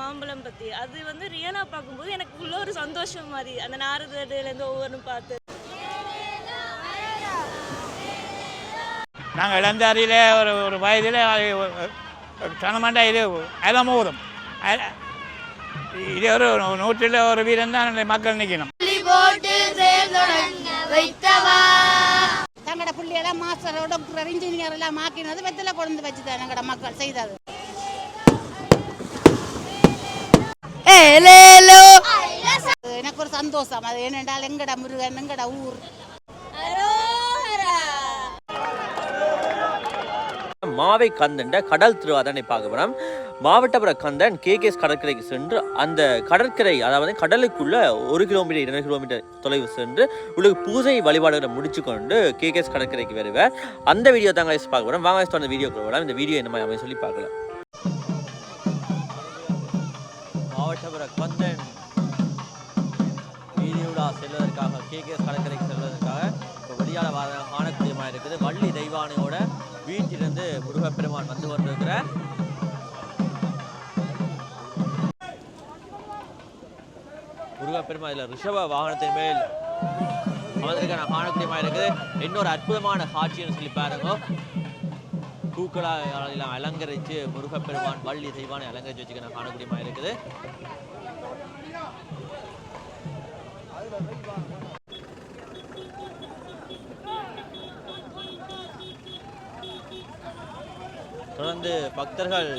மாம்பழம் பற்றி. அது வந்து ரியலாக பார்க்கும்போது எனக்கு உள்ள ஒரு சந்தோஷம் மாதிரி, அந்த நாரதேலேருந்து ஒவ்வொன்றும் பார்த்து. நாங்கள் இளந்தாரியில் ஒரு வயதில் சனமாண்டா இது அதான் மோதும். இது ஒரு நூற்றில் ஒரு வீரன் தான் மக்கள் நிற்கணும். தங்களோட பிள்ளையெல்லாம் மாஸ்டர் டாக்டர் இன்ஜினியர் எல்லாம் மாக்கினது வெத்தில கொண்டு வச்சுதான் எங்களோட மக்கள் செய்தது. எனக்கு ஒரு சந்தோஷம். அது ஏனென்றால் எங்கட முருகன் எங்கட ஊர். மாவை கந்தண்ட கடல் திருவாதனை பார்க்க மாவட்டபுர கந்தன் கேகேஎஸ் கடற்கரைக்கு சென்று அந்த கடற்கரை அதாவது கடலுக்குள்ள 1 கிலோமீட்டர் 2 கிலோமீட்டர் தொலைவு சென்று உங்களுக்கு பூஜை வழிபாடுகளை முடிச்சு கொண்டு கேகேஎஸ் கடற்கரைக்கு வருவேன். அந்த வீடியோ தாங்க பார்க்க போகிறோம். வாங்க அந்த வீடியோக்கு வரலாம். இந்த வீடியோ என்ன மாதிரி சொல்லி பார்க்கலாம். மாவட்டபுர கந்தன் வீடியோடா செல்வதற்காக கேகேஎஸ் கடற்கரைக்கு செல்வதற்காக வெளியால காணக்கூடியமாக இருக்குது. வள்ளி தெய்வானையோட வீட்டிலிருந்து முருகப்பெருமான் வந்து கொண்டிருக்கிறார். முருகப்பெருமான் இதில் ரிஷப வாகனத்தின் மேல் அமர்ந்திருக்க நான் காணக்கூடியமாக இருக்குது. இன்னொரு அற்புதமான காட்சின்னு சொல்லி பாருங்க. பூக்களால் அலங்கரித்து முருகப்பெருமான் வள்ளி தெய்வானை அலங்கரித்து வச்சுக்க நான் காணக்கூடியமாக இருக்குது. தொடர்ந்து பக்தர்கள்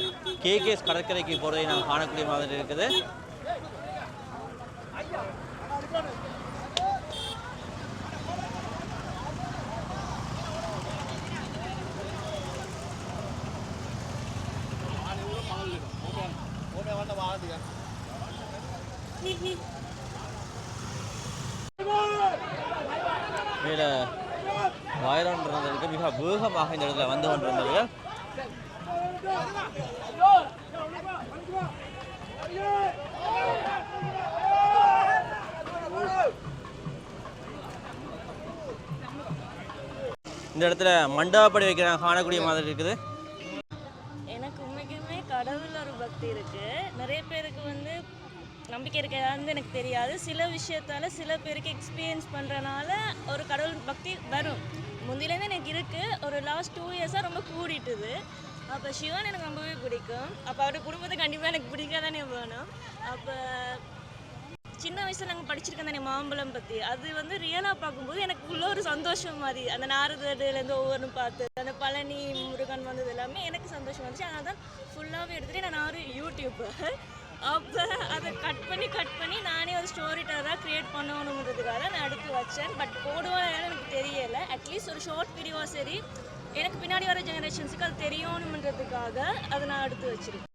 கேகேஎஸ் கடற்கரைக்கு போறதை நாம் காணக்கூடிய மாதிரி இருக்குது. மேல வயலாளர்களுக்கு மிக வேகமாக இந்த இடத்துல வந்து கொண்டிருந்தவர்கள். இந்த இடத்துல மண்டபப்படி வைக்கிறாங்க காணக்கூடிய மாதிரி இருக்குது. எனக்கு உண்மைக்குமே கடவுள் ஒரு பக்தி இருக்கு. நிறைய பேருக்கு வந்து நம்பிக்கை இருக்கிறது எனக்கு தெரியாது. சில விஷயத்தால சில பேருக்கு எக்ஸ்பீரியன்ஸ் பண்றதுனால ஒரு கடவுள் பக்தி வரும். முந்திலேருந்து எனக்கு இருக்கு. ஒரு லாஸ்ட் 2 இயர்ஸாக ரொம்ப கூடிட்டுது. அப்போ சிவன் எனக்கு ரொம்பவே பிடிக்கும். அப்போ அவருடைய குடும்பத்தை கண்டிப்பாக எனக்கு பிடிக்காதானே வேணும். அப்போ சின்ன வயசில் நாங்கள் படிச்சிருக்கோம் தானே மாம்பழம் பற்றி. அது வந்து ரியலாக பார்க்கும்போது எனக்கு உள்ள ஒரு சந்தோஷம் மாதிரி, அந்த நாரதேலேருந்து ஒவ்வொன்றும் பார்த்து அந்த பழனி முருகன் வந்தது எல்லாமே எனக்கு சந்தோஷம் வந்துச்சு. அதனால தான் ஃபுல்லாகவே எடுத்துகிட்டு நான் ஒரு யூடியூப்பர். அப்போ அதை கட் பண்ணி நானே ஒரு ஸ்டோரி டெல்லராக க்ரியேட் பண்ணணுன்றதுக்காக நான் எடுத்து வச்சேன். பட் போடுவான்னு எனக்கு தெரியலை. அட்லீஸ்ட் ஒரு ஷார்ட் வீடியோ சரி எனக்கு பின்னாடி வர ஜெனரேஷன்ஸுக்கு அது தெரியணுன்றதுக்காக அதை நான் எடுத்து வச்சிருக்கேன்.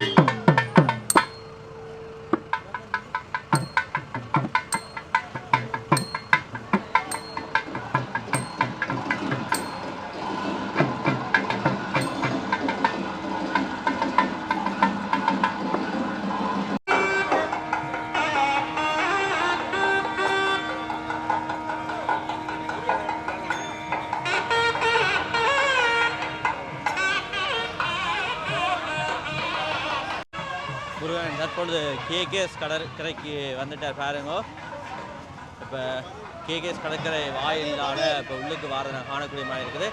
முருகன் தற்பொழுது கேகேஎஸ் கடற்கரைக்கு வந்துட்டார் பாருங்க. இப்போ கேகேஎஸ் கடற்கரை வாயிலான இப்போ உள்ளுக்கு வார காணக்கூடிய மாதிரி இருக்குது.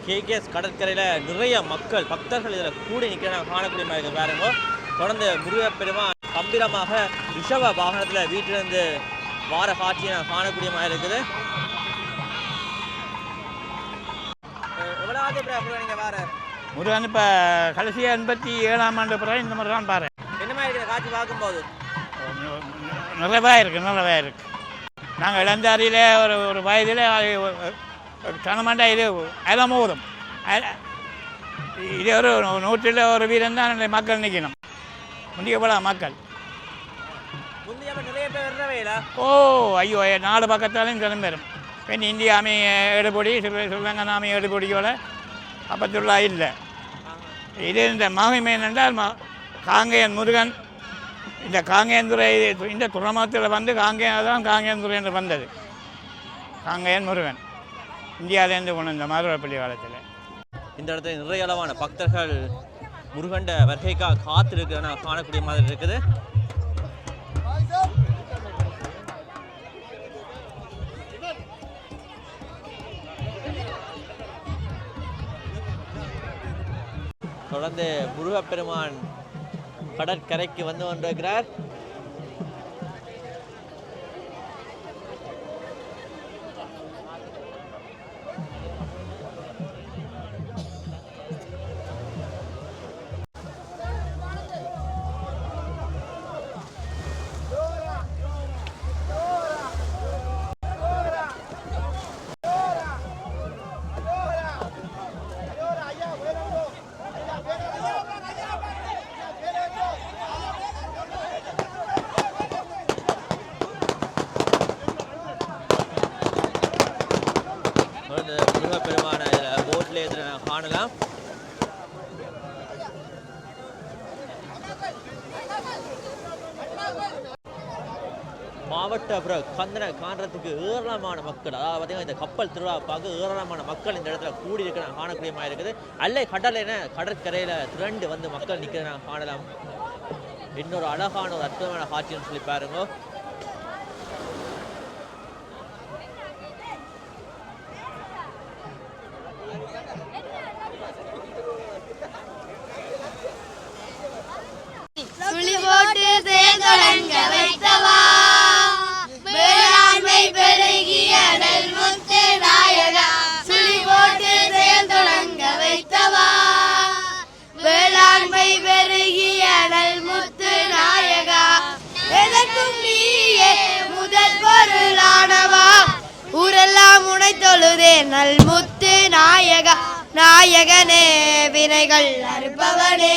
கேகேஎஸ் கடற்கரையில் நிறைய மக்கள் பக்தர்கள் இதில் கூடி நிற்கிற காணக்கூடிய மாதிரி பாருங்க. தொடர்ந்து முருகப்பெருமான் கம்பீரமாக ரிஷப வாகனத்தில் வீட்டிலிருந்து வார காட்சியை காணக்கூடிய மாதிரி இருக்குது. எவ்வளோ நீங்கள் வார முருகன் இப்போ கடைசியாக 87ஆம் ஆண்டு பிறகு இந்த மாதிரி தான் பாரு. என்ன மாதிரி இருக்கிற காட்சி பார்க்கும்போது நிறைவாக இருக்குது. நாங்கள் இளந்தாரியில் ஒரு வயதில் சனமாண்டா இது அதான் மோதும். இது ஒரு 100 ஒரு வீதம் தான் மக்கள் நிற்கணும். முடிக்கப்படலாம் மக்கள். நிறைய பேர் வர்றவையில ஓ ஐயோ 4 பக்கத்தாலையும் கிளம்பெறும். பெண் இந்தியாமே எடுபொடி சிவகங்காமே எடுபொடியோட அப்பத்துள்ளா இல்லை. இது இந்த மகிமை என்றால் காங்கேயன் முருகன் இந்த காங்கேயந்துறை இந்த துறைமுகத்தில் வந்து காங்கேயந்துறை என்று வந்தது. காங்கேயன் முருகன் இந்தியாவிலேருந்து கொண்டு இந்த மதுரைப்பள்ளி காலத்தில். இந்த இடத்துல நிறைய அளவான பக்தர்கள் முருகண்ட வருகைக்காக காத்திருக்கிறன காணக்கூடிய மாதிரி இருக்குது. தொடர்ந்து முருகப்பெருமான் கடற்கரைக்கு வந்து கொண்டிருக்கிறார். முருகப்பெருமான போட்ல காணலாம். மாவட்ட கந்தனை காண்றதுக்கு ஏராளமான மக்கள், அதாவது பார்த்தீங்கன்னா இந்த கப்பல் திருவிழா பார்க்க ஏராளமான மக்கள் இந்த இடத்துல கூடி இருக்க காணக்கூடிய மாதிரி இருக்குது. அல்ல கடலைன கடற்கரையில் திரண்டு வந்து மக்கள் நிற்கிறத நாங்கள் காணலாம். இன்னொரு அழகான ஒரு அற்புதமான காட்சின்னு சொல்லி பாருங்க. நல்முத்து நாயகா நாயகனே வினைகள் அறுப்பவனே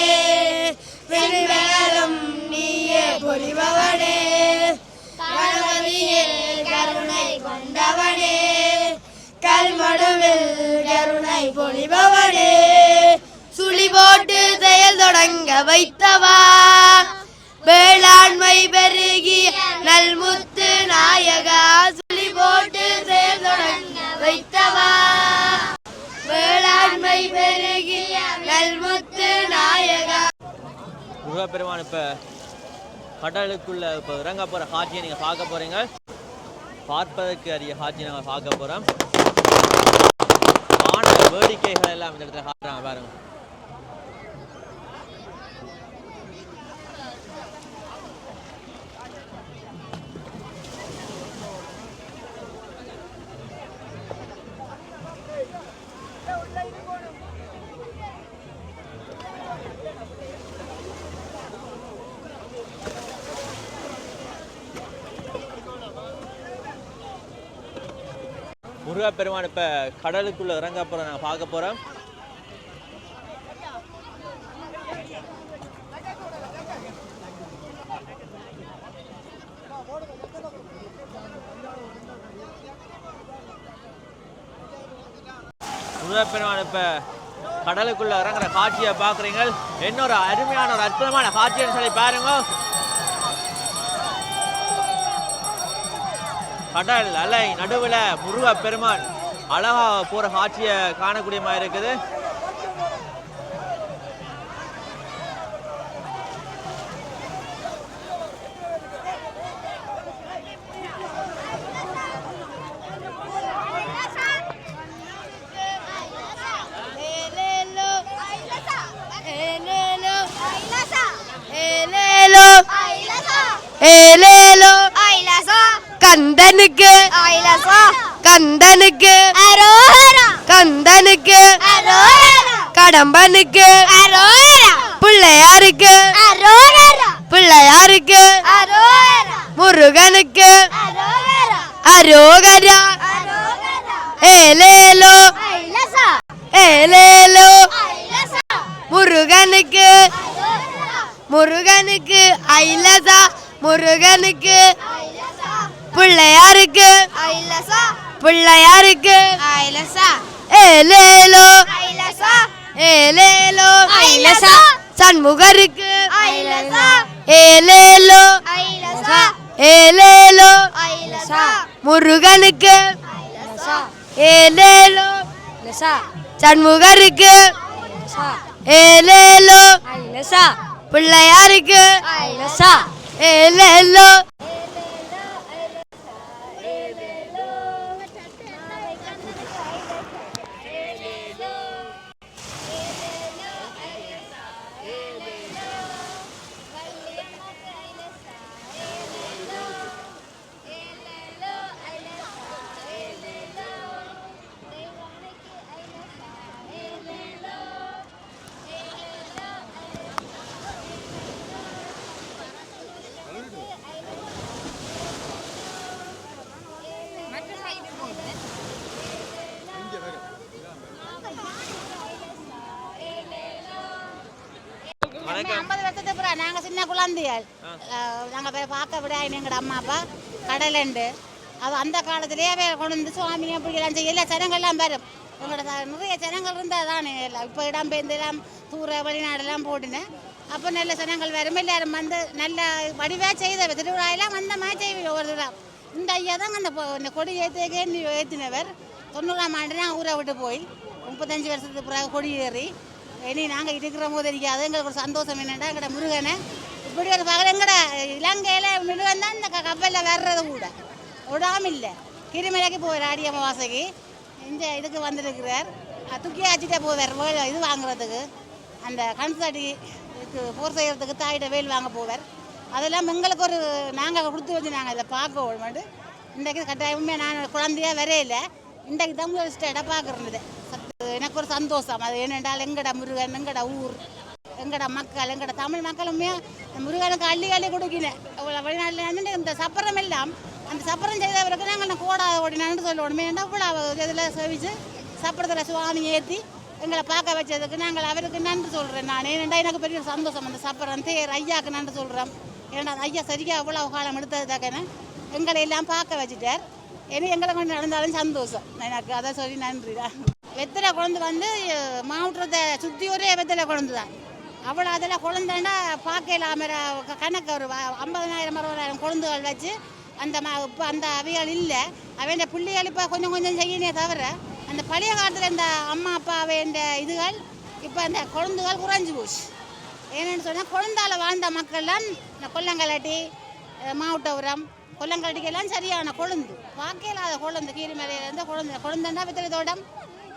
வெண்மைகளும் நீயே பொழிபவனே கணவனியே கருணை கொண்டவனே கல்மடுவில் கருணை பொழிபவனே சுழி போட்டு செயல் தொடங்க வைத்தவா வேளாண்மை பெருகிய நல்முத்து நாயகா சுழி போட்டு செயல் தொடங்க வைத்தவா வேளாண்மை பெருகிய நல்முத்து நாயகா. முருகப்பெருமான் இப்ப கடலுக்குள்ள இப்ப இறங்க போற காட்சியை நீங்க பார்க்க போறீங்க. பார்ப்பதற்கு அரிய காட்சி நாங்க பார்க்க போறோம். ஆன வேடிக்கைகள் எல்லாம் இந்த இடத்துல காட்டுறாங்க பாருங்க. முருகப்பெருமான் இப்ப கடலுக்குள்ள இறங்க போற நாங்க பார்க்க போறோம். முருகப்பெருமான் இப்ப கடலுக்குள்ள இறங்குற காட்சியை பாக்குறீங்க. இன்னொரு அருமையான ஒரு அற்புதமான காட்சின்னு சொல்லி பாருங்க. கடல் அலை நடுவில் முருகப்பெருமான் அழகா போற காட்சியை காணக்கூடிய மாதிரி இருக்குது. கந்தனுக்கு கந்தனுக்கு கந்தனுக்கு கடம்பனுக்கு பிள்ளையாருக்கு பிள்ளையாருக்கு முருகனுக்கு அரோகரா ஏலேலோ ஏலேலோ முருகனுக்கு முருகனுக்கு ஐலசா முருகனுக்கு பிள்ளையாருக்கு பிள்ளையாருக்கு ஏலேலோ ஏலேலோ சண்முகருக்கு ஏலேலோ ஏலேலோ முருகனுக்கு ஏலேலோ சண்முகருக்கு ஏலேலோ பிள்ளையாருக்கு ஏலேலோ என்ன 50 வருஷத்துக்கு அப்புறம் நாங்கள் சின்ன குழந்தைகள் நாங்கள் போய் பார்க்க விட எங்களோட அம்மா அப்பா கடலுண்டு அது அந்த காலத்திலேயே கொண்டு வந்து சுவாமி அப்படிலாம் செய்ய எல்லா ஜனங்கள்லாம் வரும் எங்களோட நிறைய ஜனங்கள் இருந்தால் தானே எல்லாம் இப்போ இடம்பெயர்ந்தெல்லாம் தூர வெளிநாடெல்லாம் போட்டினேன் அப்போ நல்ல ஜனங்கள் வரும் எல்லாரும் வந்து நல்ல வடிவாக செய்தவர் திருவிழாயெல்லாம் வந்த மாதிரி செய்வீங்க ஒரு தடவை இந்த ஐயா தான் அந்த கொடி ஏற்றினவர் 90ஆம் ஆண்டு நாங்கள் ஊரை விட்டு போய் 35 வருஷத்துக்கு பிறகு கொடி ஏறி இனி நாங்கள் இருக்கிற போது இருக்காது எங்களுக்கு ஒரு சந்தோஷம் என்னென்னா எங்கட முருகனை இப்படி ஒரு பகல் எங்கட இலங்கையில் முருகன் தான் இந்த கப்பலில் வர்றது கூட விடாமல் இல்லை கிரிமலைக்கு போவார் ஆடி அமாவாசைக்கு இந்த இதுக்கு வந்துருக்கிறார் தூக்கி ஆச்சிட்டே போவார் இது வாங்குறதுக்கு அந்த கன்சாட்டி இதுக்கு போர் செய்கிறதுக்கு தாயிட்ட வேல் வாங்க போவார் அதெல்லாம் எங்களுக்கு ஒரு நாங்கள் கொடுத்து வச்சு நாங்கள் இதை பார்க்க வேண்டு இன்றைக்கு கட்டாயமே நான் குழந்தையாக வரையில இன்றைக்கு தான் முதல் ஸ்டேட்டாக பார்க்குறது எனக்கு ஒரு சந்தோஷம் அது ஏனென்றால் எங்கட முருகன் எங்கட ஊர் எங்கட மக்கள் எங்கட தமிழ் மக்களுமே முருகனுக்கு அள்ளி அள்ளி கொடுக்கினேன் வெளிநாட்டில் இந்த சப்பரம் எல்லாம் அந்த சப்பரம் செய்தவருக்கு நாங்கள் கோடாத ஓடினான்னு சொல்லணும் ஏன்னா இவ்வளோ இதில் சேவிச்சு சப்பரத்தில் சுவாமி ஏற்றி எங்களை பார்க்க வச்சதுக்கு நாங்கள் அவருக்கு நன்றி சொல்கிறேன் நான் ஏனெண்டா எனக்கு பெரிய சந்தோஷம் அந்த சப்பரம் தேர் ஐயாவுக்கு நன்றி சொல்கிறோம் ஏன்னா ஐயா சரியாக இவ்வளோ காலம் எடுத்ததுக்கான எங்களை எல்லாம் பார்க்க வச்சுட்டார் இனி எங்களை கொண்டு நடந்தாலும் சந்தோஷம் எனக்கு அதை சொல்லி நன்றி தான் வெத்தலை குழந்தை வந்து மாவட்டத்தை சுற்றி ஒரே வெத்தலை குழந்தை தான் அவ்வளோ அதில் குழந்தைன்னா பார்க்க இல்லாமல் கணக்கு ஒரு 50,000 60,000 குழந்தைகள் வச்சு அந்த இப்போ அந்த அவைகள் இல்லை அவன் பிள்ளைகள் இப்போ கொஞ்சம் கொஞ்சம் செய்யணே தவிர அந்த பழைய காலத்தில் இந்த அம்மா அப்பா வேண்ட இதுகள் இப்போ அந்த குழந்தைகள் குறைஞ்சி போச்சு ஏன்னு சொன்னால் குழந்தால் வாழ்ந்த மக்கள்லாம் இந்த கொல்லங்கலட்டி மாவட்டபுரம் கொல்லங்கலட்டிக்கெல்லாம் சரியான கொழுந்து பார்க்க இல்லாத கொழுந்து கீரிமலையிலேருந்து கொழுந்துன்னா வெத்தலை தோட்டம்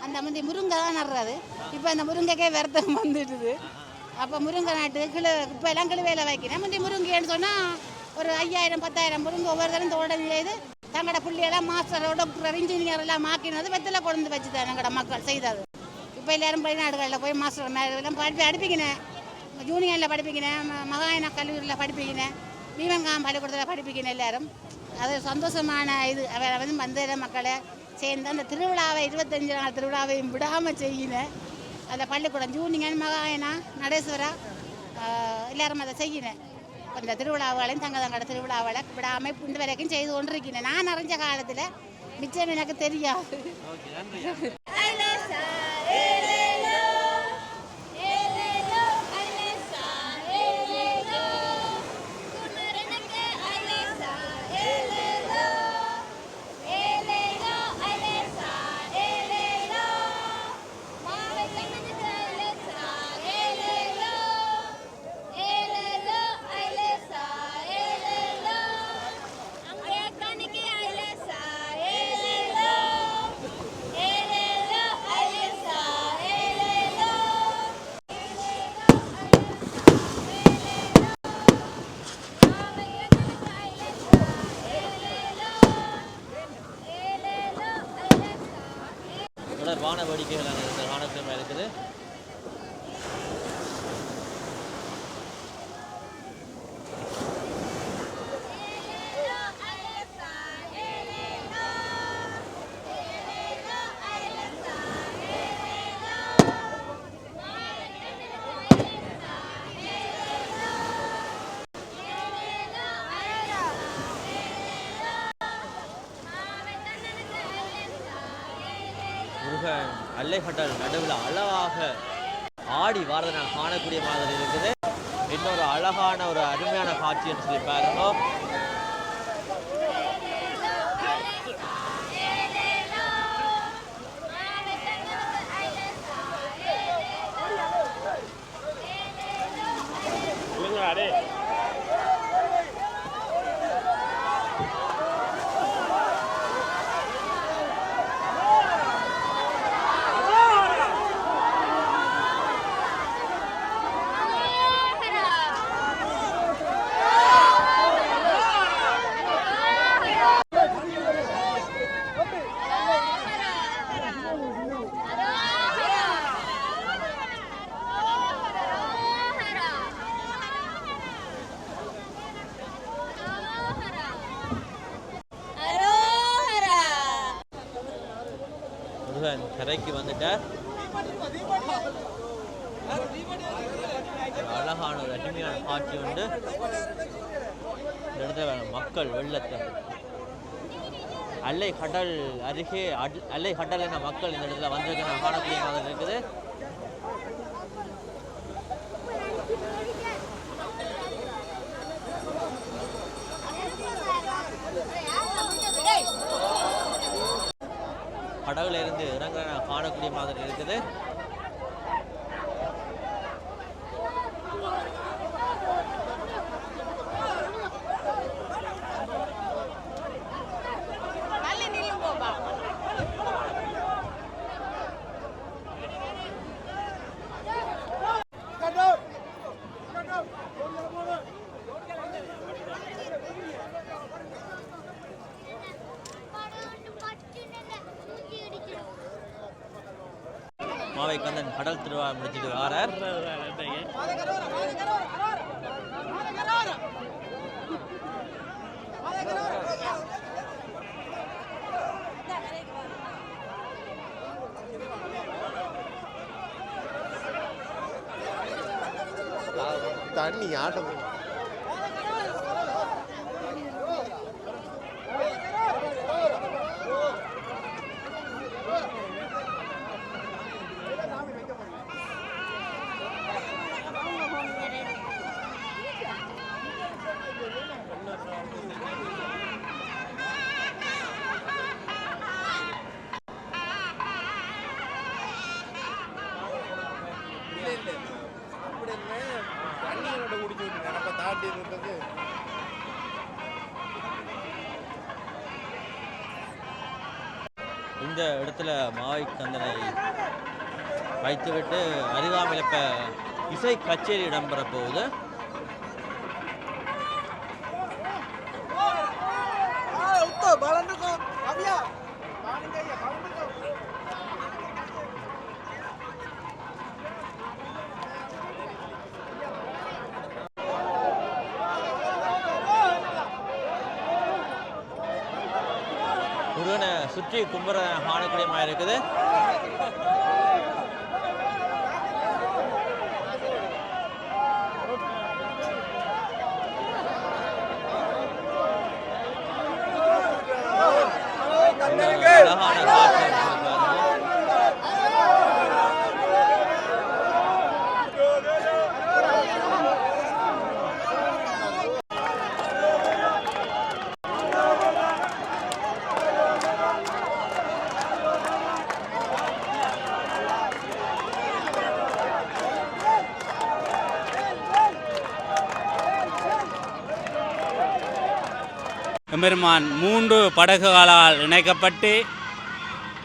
அந்த முந்தி முருங்கை தான் நடுறது இப்போ அந்த முருங்கைக்கே விரதம் வந்துடுது அப்போ முருங்கை நாட்டு இப்போ எல்லாம் கிழுவையில் வைக்கிறேன் முந்தி முருங்கைன்னு சொன்னால் ஒரு 5,000 10,000 முருங்கை ஒவ்வொரு தரம் தோட்டம் செய்து தங்களோட பிள்ளையெல்லாம் மாஸ்டர் டாக்டர் இன்ஜினியர் எல்லாம் மாக்கினது வெத்தலை கொண்டு வச்சு தான் எங்களோட மக்கள் செய்தது இப்போ எல்லாரும் வெளிநாடுகளில் போய் மாஸ்டர் எல்லாம் படிப்பிக்கினேன் ஜூனியரில் படிப்பிக்கினேன் மகாயனா கல்லூரியில் படிப்பிக்கினேன் பீமன்காம் பள்ளிக்கூடத்தில் படிப்பிக்கினேன் எல்லாரும் அது சந்தோஷமான இது வந்து வந்த மக்களை சேர்ந்து அந்த திருவிழாவை 25 நாள் திருவிழாவையும் விடாமல் செய்யினேன் அதில் பள்ளிக்கூடம் ஜூனியன் மகாயனா நடேஸ்வரா எல்லாரும் அதை செய்யினேன் அந்த திருவிழாவுகளையும் தங்கட திருவிழாவில் விடாமல் இந்த வரைக்கும் செய்து கொண்டிருக்கிறேன் நான் அறிஞ்ச காலத்தில் மிச்சம் எனக்கு தெரியாது ஏலேலோ முருகன் அல்லைக்கடல் நடுவில் அழகாக ஆடி வாரதை நான் காணக்கூடிய மாதிரி இருக்குது. இன்னொரு அழகான ஒரு அருமையான காட்சின்னு சொல்லி பாருங்க. முருகன் கரைக்கு வந்துட்டார். அழகான ஒரு அருமையான காட்சி உண்டு. இந்த இடத்துல மக்கள் வெள்ளத்தை அல்லை கடல் அருகே அல்லை கடல் என மக்கள் இந்த இடத்துல வந்திருக்க காணக்கூடிய மாதிரி இருக்குது. கடவுள இருந்து இறங்க காணக்கூடிய மாதிரி இருக்குது. மாவை கந்தன் கடல் திருவிழா முடிச்சுட்டு வாரார். தண்ணி ஆட்டம் இந்த இடத்துல மாவை கந்தனை வைத்துவிட்டு அருகாமையில் இப்போ இசை கச்சேரி இடம்பெற போகுது. முருகனை சுற்றி கும்புற காணக்கூடிய மாதிரி இருக்குது. அழகான காட்சி எம்பெருமான் 3 படகுகளால் இணைக்கப்பட்டு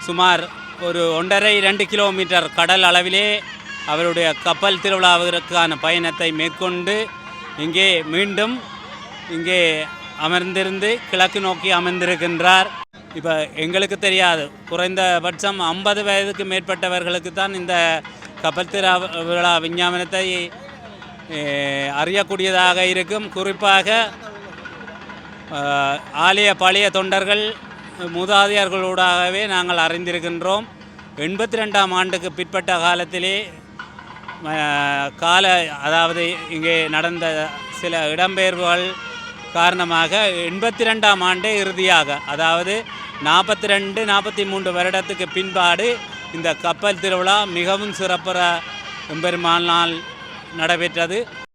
சுமார் ஒரு 1.5-2 கிலோமீட்டர் கடல் அளவிலே அவருடைய கப்பல் திருவிழாவிற்கான பயணத்தை மேற்கொண்டு இங்கே மீண்டும் இங்கே அமர்ந்திருந்து கிழக்கு நோக்கி அமர்ந்திருக்கின்றார். இப்போ எங்களுக்கு தெரியாது, குறைந்தபட்சம் 50 வயதுக்கு மேற்பட்டவர்களுக்கு தான் இந்த கப்பல் திருவிழா விஞ்ஞாபனத்தை அறியக்கூடியதாக இருக்கும். குறிப்பாக ஆலய பழைய தொண்டர்கள் மூதாதையர்களூடாகவே நாங்கள் அறிந்திருக்கின்றோம். 82ஆம் ஆண்டுக்கு பிற்பட்ட காலத்திலே அதாவது இங்கே நடந்த சில இடம்பெயர்வுகள் காரணமாக 82ஆம் ஆண்டே இறுதியாக, அதாவது 42-43 வருடத்துக்கு பின்பாடு இந்த கப்பல் திருவிழா மிகவும் சிறப்புற எம்பெருமானால் நடைபெற்றது.